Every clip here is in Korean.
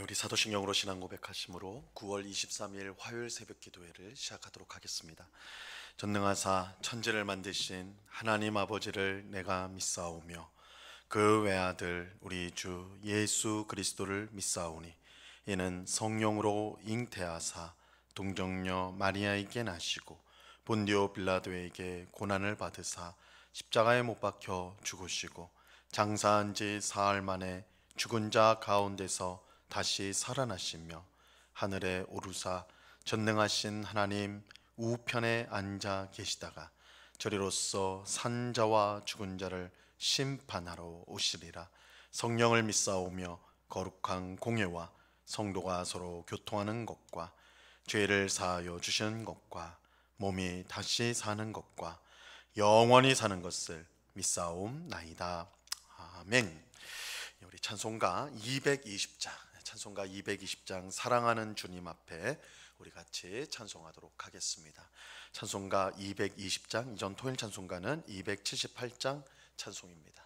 우리 사도신경으로 신앙 고백하심으로 9월 23일 화요일 새벽 기도회를 시작하도록 하겠습니다. 전능하사 천지를 만드신 하나님 아버지를 내가 믿사오며 그 외아들 우리 주 예수 그리스도를 믿사오니 이는 성령으로 잉태하사 동정녀 마리아에게 나시고 본디오 빌라도에게 고난을 받으사 십자가에 못 박혀 죽으시고 장사한 지 사흘 만에 죽은 자 가운데서 다시 살아나시며 하늘에 오르사 전능하신 하나님 우편에 앉아 계시다가 저리로서 산 자와 죽은 자를 심판하러 오시리라. 성령을 믿사오며 거룩한 공예와 성도가 서로 교통하는 것과 죄를 사하여 주시는 것과 몸이 다시 사는 것과 영원히 사는 것을 믿사옵나이다. 아멘. 우리 찬송가 220장 사랑하는 주님 앞에 우리 같이 찬송하도록 하겠습니다. 찬송가 220장, 이전 토요일 찬송가는 278장 찬송입니다.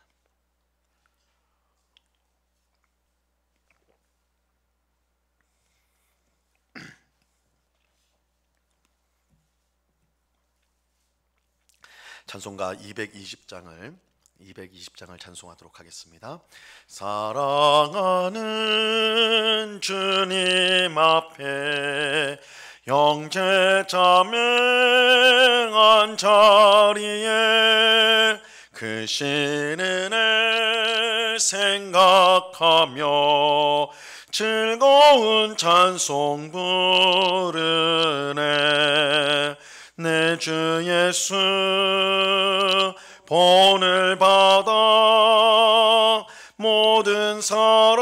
찬송가 220장을 찬송하도록 하겠습니다. 사랑하는 주님 앞에 형제자 맹한 자리에 그 신은을 생각하며 즐거운 찬송 부르네. 내 주 예수 본을 받아 모든 사람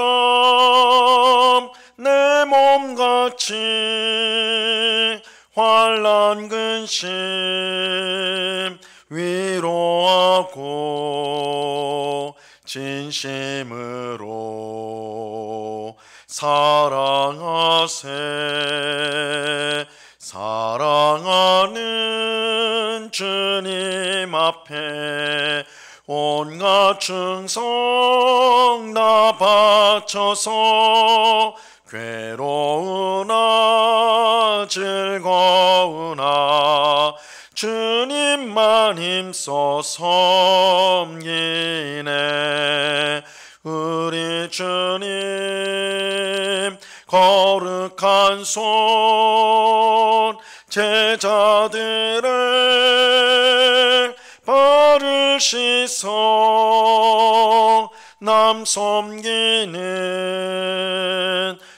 내 몸같이 환난 근심 위로하고 진심으로 사랑하세. 사랑하는 주님 앞에 온갖 충성 다 바쳐서 괴로우나 즐거우나 주님만 힘써 섬기네. 우리 주님 거룩한 손 제자들을 발을 씻어 남 섬기는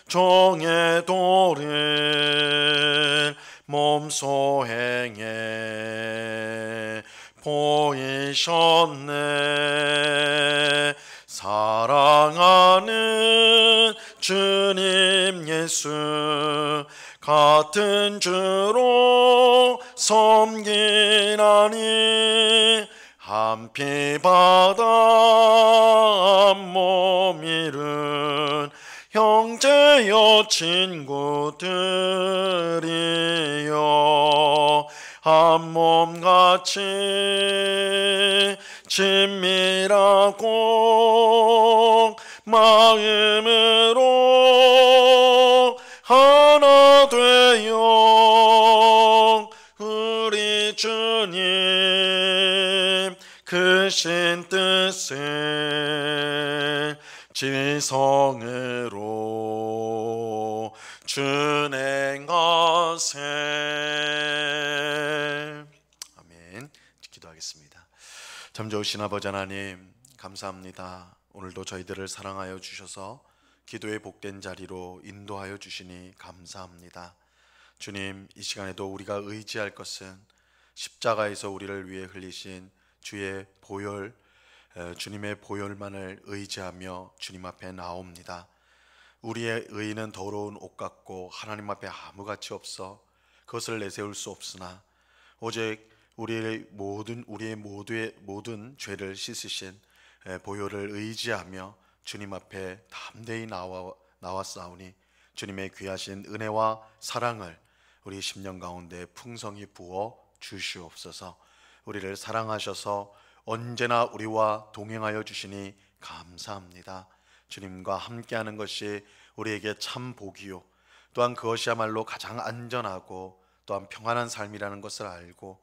종의 도를 몸소 행해 보이셨네. 사랑하는 주님 예수 같은 주로 섬기나니 한 피 바다 한 몸 이룬 형제여 친구들이여 한 몸같이 친밀하고 마음으로 하나 되어 우리 주님 크신 뜻을 지성으로 준행하세. 아멘. 기도하겠습니다. 참 좋으신 아버지 하나님 감사합니다. 오늘도 저희들을 사랑하여 주셔서 기도의 복된 자리로 인도하여 주시니 감사합니다. 주님, 이 시간에도 우리가 의지할 것은 십자가에서 우리를 위해 흘리신 주의 보혈, 주님의 보혈만을 의지하며 주님 앞에 나옵니다. 우리의 의는 더러운 옷 같고 하나님 앞에 아무 가치 없어 그것을 내세울 수 없으나 오직 우리의 모든 죄를 씻으신 보혈을 의지하며 주님 앞에 담대히 나왔사오니 주님의 귀하신 은혜와 사랑을 우리 심령 가운데 풍성히 부어 주시옵소서. 우리를 사랑하셔서 언제나 우리와 동행하여 주시니 감사합니다. 주님과 함께하는 것이 우리에게 참 복이요 또한 그것이야말로 가장 안전하고 또한 평안한 삶이라는 것을 알고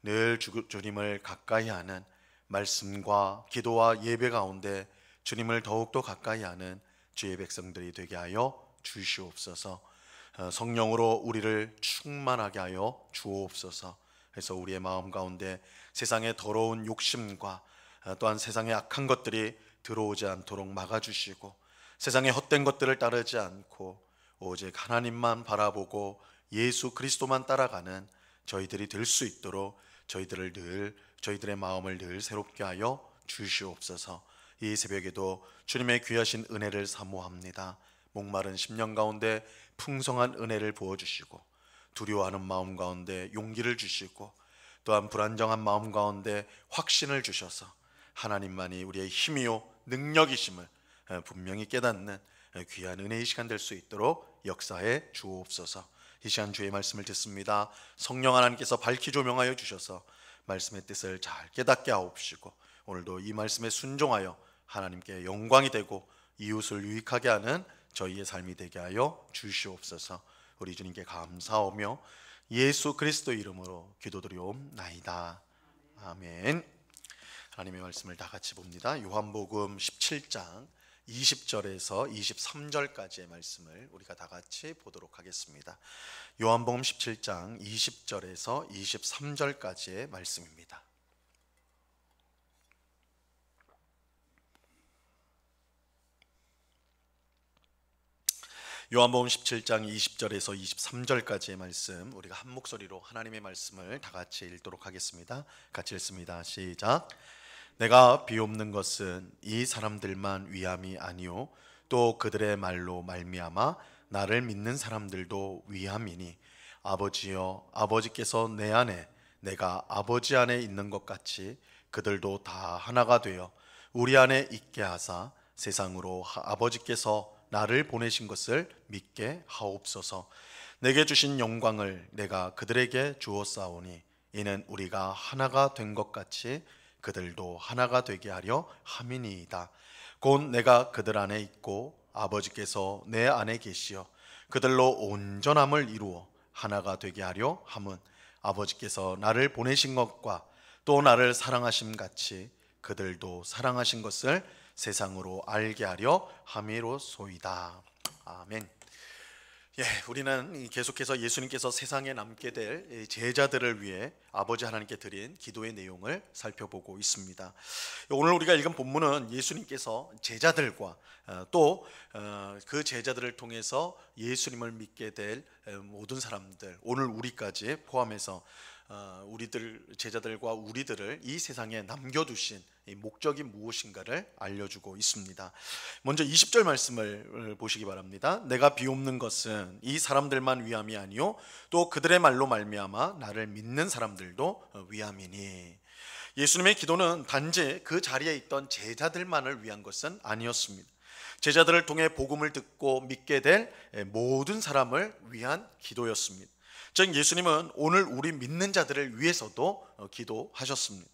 늘 주님을 가까이 하는 말씀과 기도와 예배 가운데 주님을 더욱더 가까이 하는 주의 백성들이 되게 하여 주시옵소서. 성령으로 우리를 충만하게 하여 주옵소서. 그래서 우리의 마음 가운데 세상의 더러운 욕심과 또한 세상의 악한 것들이 들어오지 않도록 막아주시고 세상의 헛된 것들을 따르지 않고 오직 하나님만 바라보고 예수 그리스도만 따라가는 저희들이 될 수 있도록 저희들의 마음을 늘 새롭게 하여 주시옵소서. 이 새벽에도 주님의 귀하신 은혜를 사모합니다. 목마른 심령 가운데 풍성한 은혜를 부어주시고 두려워하는 마음 가운데 용기를 주시고 또한 불안정한 마음 가운데 확신을 주셔서 하나님만이 우리의 힘이요 능력이심을 분명히 깨닫는 귀한 은혜의 시간 될 수 있도록 역사해 주옵소서. 이 시간 주의 말씀을 듣습니다. 성령 하나님께서 밝히 조명하여 주셔서 말씀의 뜻을 잘 깨닫게 하옵시고 오늘도 이 말씀에 순종하여 하나님께 영광이 되고 이웃을 유익하게 하는 저희의 삶이 되게 하여 주시옵소서. 우리 주님께 감사하며 예수 그리스도 이름으로 기도드리옵나이다. 아멘. 하나님의 말씀을 다 같이 봅니다. 요한복음 17장 20절에서 23절까지의 말씀을 우리가 다 같이 보도록 하겠습니다. 요한복음 17장 20절에서 23절까지의 말씀입니다. 요한복음 17장 20절에서 23절까지의 말씀, 우리가 한 목소리로 하나님의 말씀을 다 같이 읽도록 하겠습니다. 같이 읽습니다. 시작. 내가 비옵는 것은 이 사람들만 위함이 아니요 또 그들의 말로 말미암아 나를 믿는 사람들도 위함이니 아버지여 아버지께서 내 안에 내가 아버지 안에 있는 것 같이 그들도 다 하나가 되어 우리 안에 있게 하사 세상으로 아버지께서 나를 보내신 것을 믿게 하옵소서. 내게 주신 영광을 내가 그들에게 주었사오니 이는 우리가 하나가 된 것 같이 그들도 하나가 되게 하려 함이니이다. 곧 내가 그들 안에 있고 아버지께서 내 안에 계시어 그들로 온전함을 이루어 하나가 되게 하려 함은 아버지께서 나를 보내신 것과 또 나를 사랑하심 같이 그들도 사랑하신 것을 세상으로 알게 하려 함이로소이다. 아멘. 우리는 계속해서 예수님께서 세상에 남게 될 제자들을 위해 아버지 하나님께 드린 기도의 내용을 살펴보고 있습니다. 오늘 우리가 읽은 본문은 예수님께서 제자들과 또 그 제자들을 통해서 예수님을 믿게 될 모든 사람들, 오늘 우리까지 포함해서 우리들 제자들과 우리들을 이 세상에 남겨두신 목적이 무엇인가를 알려주고 있습니다. 먼저 20절 말씀을 보시기 바랍니다. 내가 비옵는 것은 이 사람들만 위함이 아니요 또 그들의 말로 말미암아 나를 믿는 사람들도 위함이니. 예수님의 기도는 단지 그 자리에 있던 제자들만을 위한 것은 아니었습니다. 제자들을 통해 복음을 듣고 믿게 될 모든 사람을 위한 기도였습니다. 즉 예수님은 오늘 우리 믿는 자들을 위해서도 기도하셨습니다.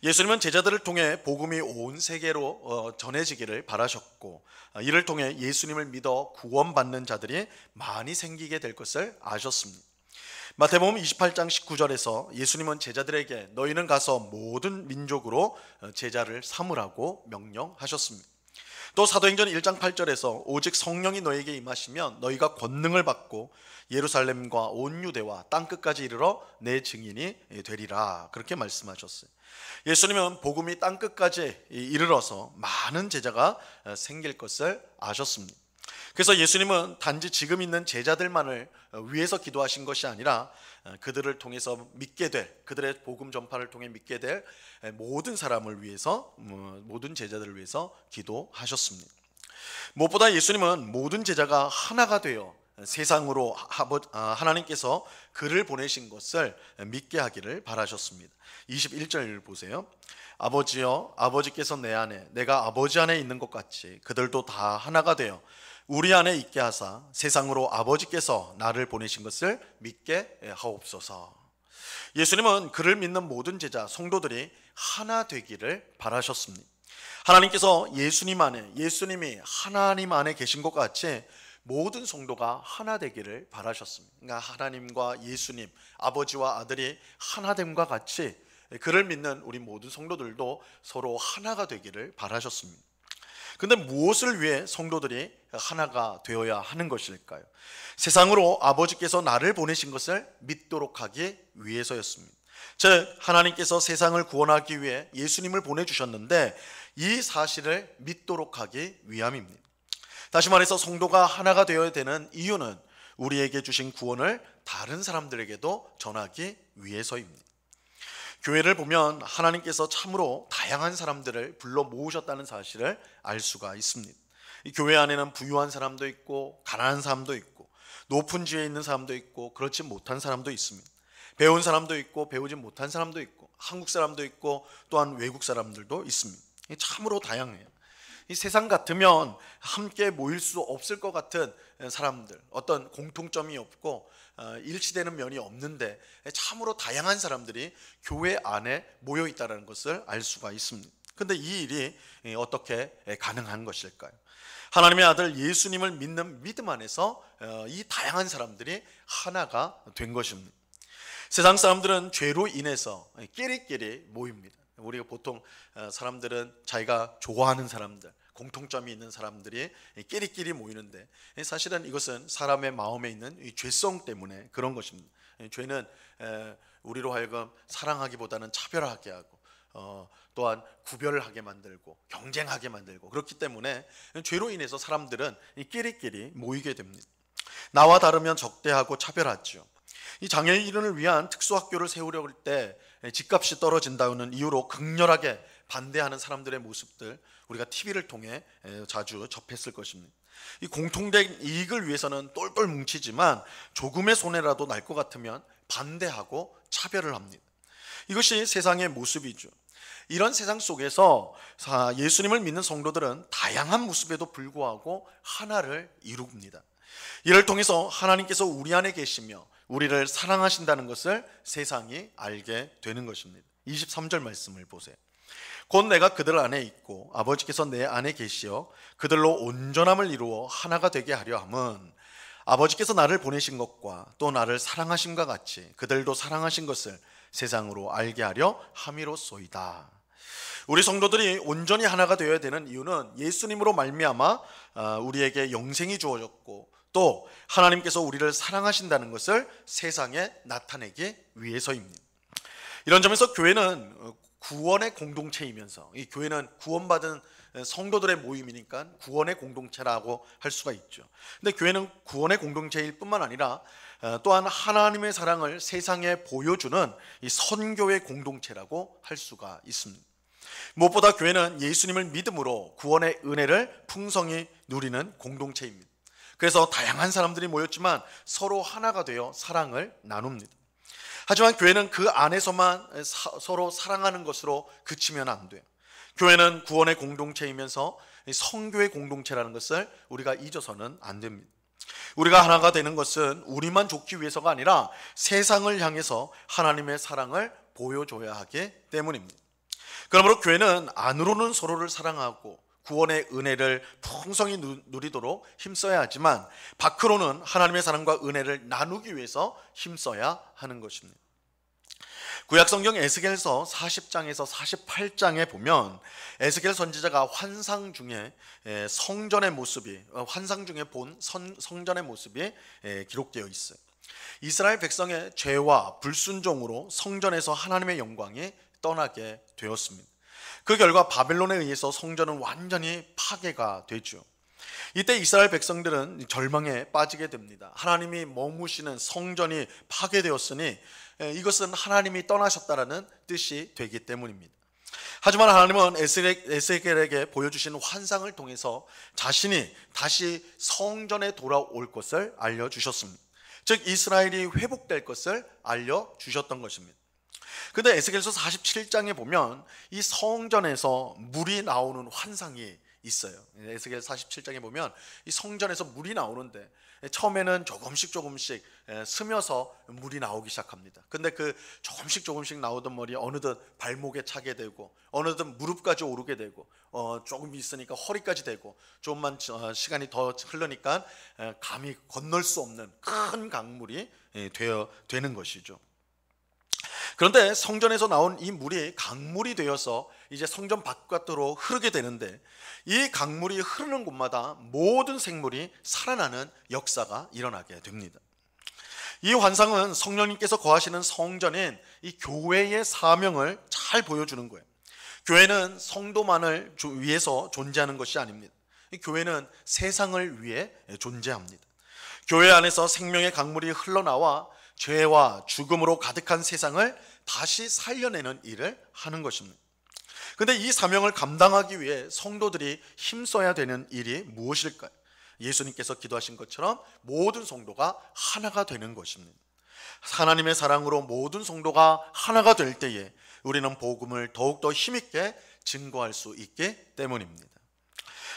예수님은 제자들을 통해 복음이 온 세계로 전해지기를 바라셨고 이를 통해 예수님을 믿어 구원받는 자들이 많이 생기게 될 것을 아셨습니다. 마태복음 28장 19절에서 예수님은 제자들에게 너희는 가서 모든 민족으로 제자를 삼으라고 명령하셨습니다. 또 사도행전 1장 8절에서 오직 성령이 너에게 임하시면 너희가 권능을 받고 예루살렘과 온 유대와 땅끝까지 이르러 내 증인이 되리라, 그렇게 말씀하셨어요. 예수님은 복음이 땅끝까지 이르러서 많은 제자가 생길 것을 아셨습니다. 그래서 예수님은 단지 지금 있는 제자들만을 위해서 기도하신 것이 아니라 그들을 통해서 믿게 될, 그들의 복음 전파를 통해 믿게 될 모든 사람을 위해서, 모든 제자들을 위해서 기도하셨습니다. 무엇보다 예수님은 모든 제자가 하나가 되어 세상으로 하나님께서 그를 보내신 것을 믿게 하기를 바라셨습니다. 21절 보세요. 아버지여 아버지께서 내 안에 내가 아버지 안에 있는 것 같이 그들도 다 하나가 되어 우리 안에 있게 하사 세상으로 아버지께서 나를 보내신 것을 믿게 하옵소서. 예수님은 그를 믿는 모든 제자 성도들이 하나 되기를 바라셨습니다. 하나님께서 예수님이 하나님 안에 계신 것 같이 모든 성도가 하나 되기를 바라셨습니다. 그러니까 하나님과 예수님, 아버지와 아들이 하나됨과 같이 그를 믿는 우리 모든 성도들도 서로 하나가 되기를 바라셨습니다. 근데 무엇을 위해 성도들이 하나가 되어야 하는 것일까요? 세상으로 아버지께서 나를 보내신 것을 믿도록 하기 위해서였습니다. 즉 하나님께서 세상을 구원하기 위해 예수님을 보내주셨는데 이 사실을 믿도록 하기 위함입니다. 다시 말해서 성도가 하나가 되어야 되는 이유는 우리에게 주신 구원을 다른 사람들에게도 전하기 위해서입니다. 교회를 보면 하나님께서 참으로 다양한 사람들을 불러 모으셨다는 사실을 알 수가 있습니다. 이 교회 안에는 부유한 사람도 있고 가난한 사람도 있고 높은 지위에 있는 사람도 있고 그렇지 못한 사람도 있습니다. 배운 사람도 있고 배우지 못한 사람도 있고 한국 사람도 있고 또한 외국 사람들도 있습니다. 참으로 다양해요. 이 세상 같으면 함께 모일 수 없을 것 같은 사람들, 어떤 공통점이 없고 일치되는 면이 없는데 참으로 다양한 사람들이 교회 안에 모여 있다는 것을 알 수가 있습니다. 그런데 이 일이 어떻게 가능한 것일까요? 하나님의 아들 예수님을 믿는 믿음 안에서 이 다양한 사람들이 하나가 된 것입니다. 세상 사람들은 죄로 인해서 끼리끼리 모입니다. 우리가 보통 사람들은 자기가 좋아하는 사람들, 공통점이 있는 사람들이 끼리끼리 모이는데 사실은 이것은 사람의 마음에 있는 이 죄성 때문에 그런 것입니다. 죄는 우리로 하여금 사랑하기보다는 차별하게 하고 또한 구별을 하게 만들고 경쟁하게 만들고 그렇기 때문에 죄로 인해서 사람들은 끼리끼리 모이게 됩니다. 나와 다르면 적대하고 차별하죠. 이 장애인을 위한 특수학교를 세우려고 할 때 집값이 떨어진다는 이유로 극렬하게 반대하는 사람들의 모습들 우리가 TV를 통해 자주 접했을 것입니다. 이 공통된 이익을 위해서는 똘똘 뭉치지만 조금의 손해라도 날 것 같으면 반대하고 차별을 합니다. 이것이 세상의 모습이죠. 이런 세상 속에서 예수님을 믿는 성도들은 다양한 모습에도 불구하고 하나를 이룹니다. 이를 통해서 하나님께서 우리 안에 계시며 우리를 사랑하신다는 것을 세상이 알게 되는 것입니다. 23절 말씀을 보세요. 곧 내가 그들 안에 있고 아버지께서 내 안에 계시어 그들로 온전함을 이루어 하나가 되게 하려 함은 아버지께서 나를 보내신 것과 또 나를 사랑하심과 같이 그들도 사랑하신 것을 세상으로 알게 하려 함이로소이다. 우리 성도들이 온전히 하나가 되어야 되는 이유는 예수님으로 말미암아 우리에게 영생이 주어졌고 또 하나님께서 우리를 사랑하신다는 것을 세상에 나타내기 위해서입니다. 이런 점에서 교회는 구원의 공동체이면서 이 교회는 구원받은 성도들의 모임이니까 구원의 공동체라고 할 수가 있죠. 근데 교회는 구원의 공동체일 뿐만 아니라 또한 하나님의 사랑을 세상에 보여주는 이 선교의 공동체라고 할 수가 있습니다. 무엇보다 교회는 예수님을 믿음으로 구원의 은혜를 풍성히 누리는 공동체입니다. 그래서 다양한 사람들이 모였지만 서로 하나가 되어 사랑을 나눕니다. 하지만 교회는 그 안에서만 서로 사랑하는 것으로 그치면 안 돼요. 교회는 구원의 공동체이면서 성교의 공동체라는 것을 우리가 잊어서는 안 됩니다. 우리가 하나가 되는 것은 우리만 좋기 위해서가 아니라 세상을 향해서 하나님의 사랑을 보여줘야 하기 때문입니다. 그러므로 교회는 안으로는 서로를 사랑하고 구원의 은혜를 풍성히 누리도록 힘써야 하지만 밖으로는 하나님의 사랑과 은혜를 나누기 위해서 힘써야 하는 것입니다. 구약성경 에스겔서 40장에서 48장에 보면 에스겔 선지자가 환상 중에 성전의 모습이 환상 중에 본 성전의 모습이 기록되어 있어요. 이스라엘 백성의 죄와 불순종으로 성전에서 하나님의 영광이 떠나게 되었습니다. 그 결과 바벨론에 의해서 성전은 완전히 파괴가 되죠. 이때 이스라엘 백성들은 절망에 빠지게 됩니다. 하나님이 머무시는 성전이 파괴되었으니 이것은 하나님이 떠나셨다라는 뜻이 되기 때문입니다. 하지만 하나님은 에스겔에게 보여주신 환상을 통해서 자신이 다시 성전에 돌아올 것을 알려주셨습니다. 즉 이스라엘이 회복될 것을 알려주셨던 것입니다. 근데 에스겔서 47장에 보면 이 성전에서 물이 나오는 환상이 있어요. 에스겔 47장에 보면 이 성전에서 물이 나오는데 처음에는 조금씩 스며서 물이 나오기 시작합니다. 근데 그 조금씩 나오던 물이 어느덧 발목에 차게 되고 어느덧 무릎까지 오르게 되고 조금 있으니까 허리까지 되고 조금만 시간이 더 흐르니까 감히 건널 수 없는 큰 강물이 되는 것이죠. 그런데 성전에서 나온 이 물이 강물이 되어서 이제 성전 바깥으로 흐르게 되는데 이 강물이 흐르는 곳마다 모든 생물이 살아나는 역사가 일어나게 됩니다. 이 환상은 성령님께서 거하시는 성전인 이 교회의 사명을 잘 보여주는 거예요. 교회는 성도만을 위해서 존재하는 것이 아닙니다. 이 교회는 세상을 위해 존재합니다. 교회 안에서 생명의 강물이 흘러나와 죄와 죽음으로 가득한 세상을 다시 살려내는 일을 하는 것입니다. 그런데 이 사명을 감당하기 위해 성도들이 힘써야 되는 일이 무엇일까요? 예수님께서 기도하신 것처럼 모든 성도가 하나가 되는 것입니다. 하나님의 사랑으로 모든 성도가 하나가 될 때에 우리는 복음을 더욱더 힘있게 증거할 수 있기 때문입니다.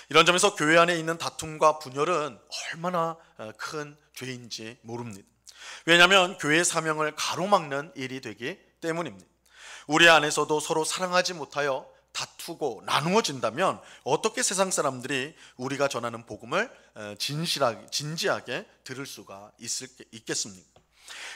이런 점에서 교회 안에 있는 다툼과 분열은 얼마나 큰 죄인지 모릅니다. 왜냐하면 교회의 사명을 가로막는 일이 되기 때문입니다. 우리 안에서도 서로 사랑하지 못하여 다투고 나누어진다면 어떻게 세상 사람들이 우리가 전하는 복음을 진지하게 들을 수가 있겠습니까?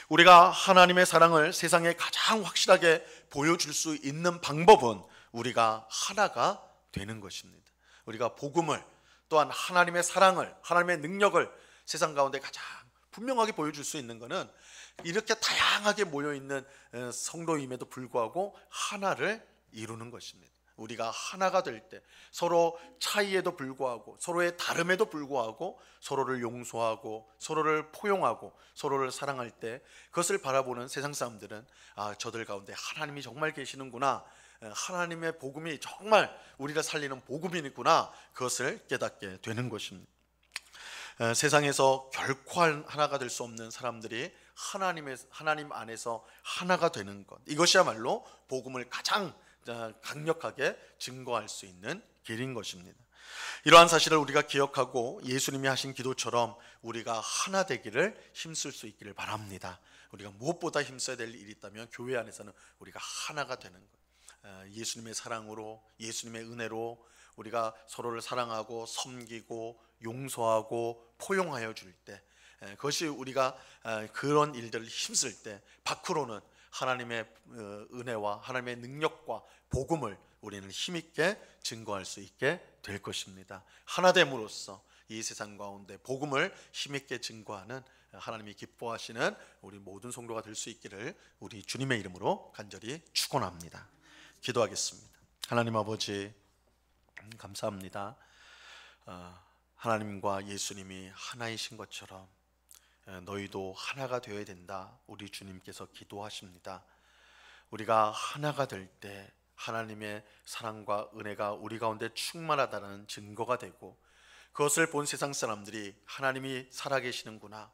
우리가 하나님의 사랑을 세상에 가장 확실하게 보여줄 수 있는 방법은 우리가 하나가 되는 것입니다. 우리가 복음을 또한 하나님의 사랑을, 하나님의 능력을 세상 가운데 가장 분명하게 보여줄 수 있는 것은 이렇게 다양하게 모여있는 성도임에도 불구하고 하나를 이루는 것입니다. 우리가 하나가 될 때 서로 차이에도 불구하고 서로의 다름에도 불구하고 서로를 용서하고 서로를 포용하고 서로를 사랑할 때 그것을 바라보는 세상 사람들은 저들 가운데 하나님이 정말 계시는구나, 하나님의 복음이 정말 우리를 살리는 복음이구나, 그것을 깨닫게 되는 것입니다. 세상에서 결코 하나가 될 수 없는 사람들이 하나님 안에서 하나가 되는 것, 이것이야말로 복음을 가장 강력하게 증거할 수 있는 길인 것입니다. 이러한 사실을 우리가 기억하고 예수님이 하신 기도처럼 우리가 하나 되기를 힘쓸 수 있기를 바랍니다. 우리가 무엇보다 힘써야 될 일이 있다면 교회 안에서는 우리가 하나가 되는 것, 예수님의 사랑으로, 예수님의 은혜로 우리가 서로를 사랑하고 섬기고 용서하고 포용하여 줄 때, 그것이 우리가 그런 일들을 힘쓸 때 밖으로는 하나님의 은혜와 하나님의 능력과 복음을 우리는 힘있게 증거할 수 있게 될 것입니다. 하나됨으로써 이 세상 가운데 복음을 힘있게 증거하는 하나님이 기뻐하시는 우리 모든 성도가 될 수 있기를 우리 주님의 이름으로 간절히 축원합니다. 기도하겠습니다. 하나님 아버지, 감사합니다. 하나님과 예수님이 하나이신 것처럼 너희도 하나가 되어야 된다, 우리 주님께서 기도하십니다. 우리가 하나가 될 때 하나님의 사랑과 은혜가 우리 가운데 충만하다는 증거가 되고, 그것을 본 세상 사람들이 하나님이 살아계시는구나,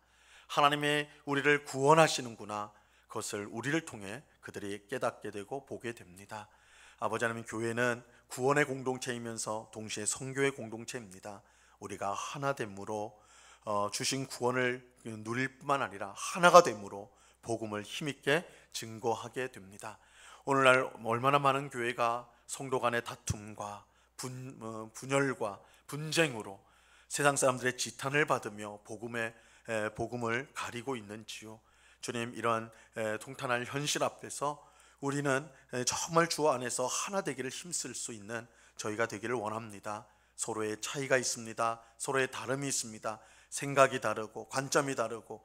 하나님이 우리를 구원하시는구나, 그것을 우리를 통해 그들이 깨닫게 되고 보게 됩니다. 아버지 하나님, 교회는 구원의 공동체이면서 동시에 선교의 공동체입니다. 우리가 하나됨으로 주신 구원을 누릴 뿐만 아니라 하나가 됨으로 복음을 힘있게 증거하게 됩니다. 오늘날 얼마나 많은 교회가 성도 간의 다툼과 분열과 분쟁으로 세상 사람들의 지탄을 받으며 복음을 가리고 있는지요. 주님, 이러한 통탄할 현실 앞에서 우리는 정말 주 안에서 하나 되기를 힘쓸 수 있는 저희가 되기를 원합니다. 서로의 차이가 있습니다. 서로의 다름이 있습니다. 생각이 다르고 관점이 다르고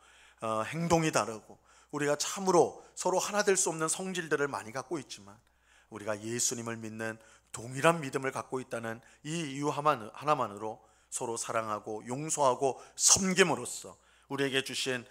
행동이 다르고 우리가 참으로 서로 하나 될 수 없는 성질들을 많이 갖고 있지만 우리가 예수님을 믿는 동일한 믿음을 갖고 있다는 이 이유 하나만으로 서로 사랑하고 용서하고 섬김으로써 우리에게 주신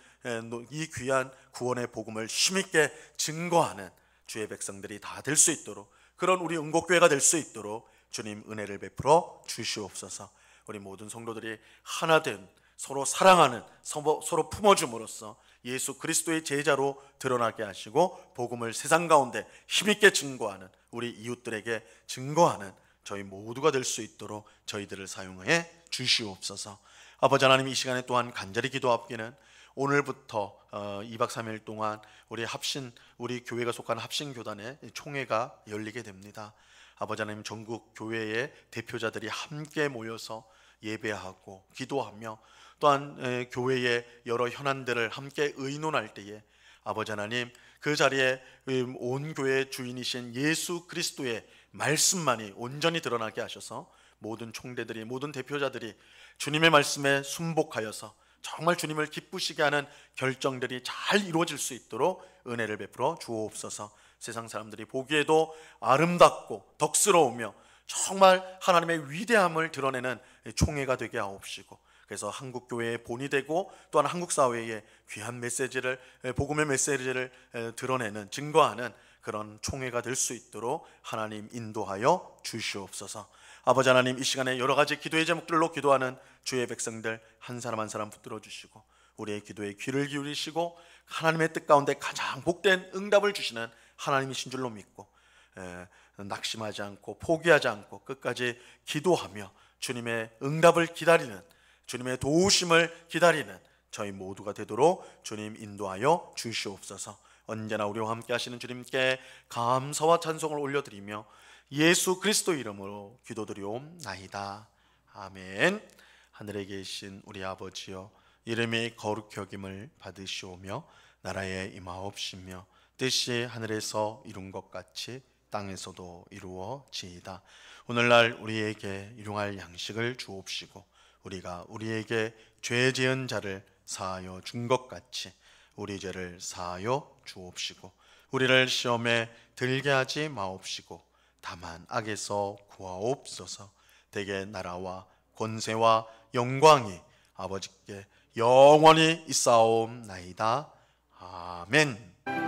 이 귀한 구원의 복음을 힘있게 증거하는 주의 백성들이 다 될 수 있도록, 그런 우리 응곡교회가 될 수 있도록 주님 은혜를 베풀어 주시옵소서. 우리 모든 성도들이 하나된 서로 사랑하는, 서로 품어줌으로써 예수 그리스도의 제자로 드러나게 하시고 복음을 세상 가운데 힘있게 증거하는, 우리 이웃들에게 증거하는 저희 모두가 될 수 있도록 저희들을 사용해 주시옵소서. 아버지 하나님, 이 시간에 또한 간절히 기도합기는 오늘부터 2박 3일 동안 우리 교회가 속한 합신교단의 총회가 열리게 됩니다. 아버지 하나님, 전국 교회의 대표자들이 함께 모여서 예배하고 기도하며 또한 교회의 여러 현안들을 함께 의논할 때에 아버지 하나님, 그 자리에 온 교회의 주인이신 예수 그리스도의 말씀만이 온전히 드러나게 하셔서 모든 총대들이, 모든 대표자들이 주님의 말씀에 순복하여서 정말 주님을 기쁘시게 하는 결정들이 잘 이루어질 수 있도록 은혜를 베풀어 주옵소서. 세상 사람들이 보기에도 아름답고 덕스러우며 정말 하나님의 위대함을 드러내는 총회가 되게 하옵시고, 그래서 한국 교회의 본이 되고 또한 한국 사회의 귀한 메시지를, 복음의 메시지를 드러내는, 증거하는 그런 총회가 될 수 있도록 하나님 인도하여 주시옵소서. 아버지 하나님, 이 시간에 여러 가지 기도의 제목들로 기도하는 주의 백성들 한 사람 한 사람 붙들어 주시고, 우리의 기도에 귀를 기울이시고 하나님의 뜻 가운데 가장 복된 응답을 주시는 하나님이신 줄로 믿고, 낙심하지 않고 포기하지 않고 끝까지 기도하며 주님의 응답을 기다리는, 주님의 도우심을 기다리는 저희 모두가 되도록 주님 인도하여 주시옵소서. 언제나 우리와 함께 하시는 주님께 감사와 찬송을 올려드리며 예수 그리스도 이름으로 기도드리옵나이다. 아멘. 하늘에 계신 우리 아버지여, 이름이 거룩히 여김을 받으시오며 나라에 임하옵시며 뜻이 하늘에서 이룬 것 같이 땅에서도 이루어지이다. 오늘날 우리에게 일용할 양식을 주옵시고, 우리가 우리에게 죄 지은 자를 사하여 준 것 같이 우리 죄를 사하여 주옵시고, 우리를 시험에 들게 하지 마옵시고 다만 악에서 구하옵소서. 대개 나라와 권세와 영광이 아버지께 영원히 있사옵나이다. 아멘.